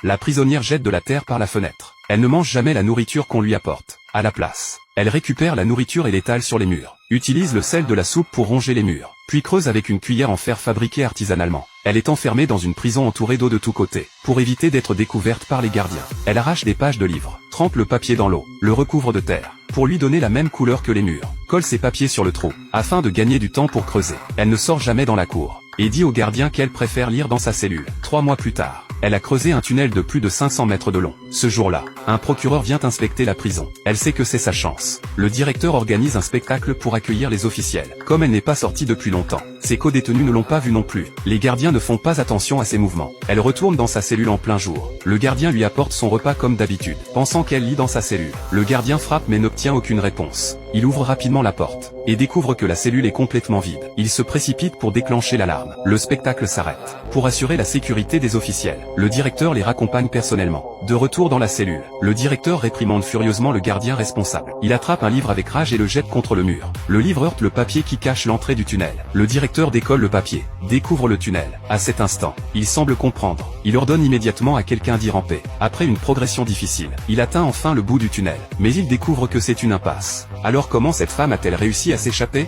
La prisonnière jette de la terre par la fenêtre. Elle ne mange jamais la nourriture qu'on lui apporte. À la place, elle récupère la nourriture et l'étale sur les murs. Utilise le sel de la soupe pour ronger les murs. Puis creuse avec une cuillère en fer fabriquée artisanalement. Elle est enfermée dans une prison entourée d'eau de tous côtés. Pour éviter d'être découverte par les gardiens, elle arrache des pages de livres, trempe le papier dans l'eau, le recouvre de terre, pour lui donner la même couleur que les murs. Colle ses papiers sur le trou, afin de gagner du temps pour creuser. Elle ne sort jamais dans la cour, et dit au gardien qu'elle préfère lire dans sa cellule. 3 mois plus tard, elle a creusé un tunnel de plus de 500 mètres de long. Ce jour-là, un procureur vient inspecter la prison. Elle sait que c'est sa chance. Le directeur organise un spectacle pour accueillir les officiels. Comme elle n'est pas sortie depuis longtemps, ses co-détenus ne l'ont pas vue non plus. Les gardiens ne font pas attention à ses mouvements. Elle retourne dans sa cellule en plein jour. Le gardien lui apporte son repas comme d'habitude, pensant qu'elle lit dans sa cellule. Le gardien frappe mais n'obtient aucune réponse. Il ouvre rapidement la porte, et découvre que la cellule est complètement vide. Il se précipite pour déclencher l'alarme. Le spectacle s'arrête. Pour assurer la sécurité des officiels, le directeur les raccompagne personnellement. De retour dans la cellule, le directeur réprimande furieusement le gardien responsable. Il attrape un livre avec rage et le jette contre le mur. Le livre heurte le papier qui cache l'entrée du tunnel. Le directeur décolle le papier, découvre le tunnel. À cet instant, il semble comprendre. Il ordonne immédiatement à quelqu'un d'y ramper. Après une progression difficile, il atteint enfin le bout du tunnel. Mais il découvre que c'est une impasse. Alors comment cette femme a-t-elle réussi à s'échapper?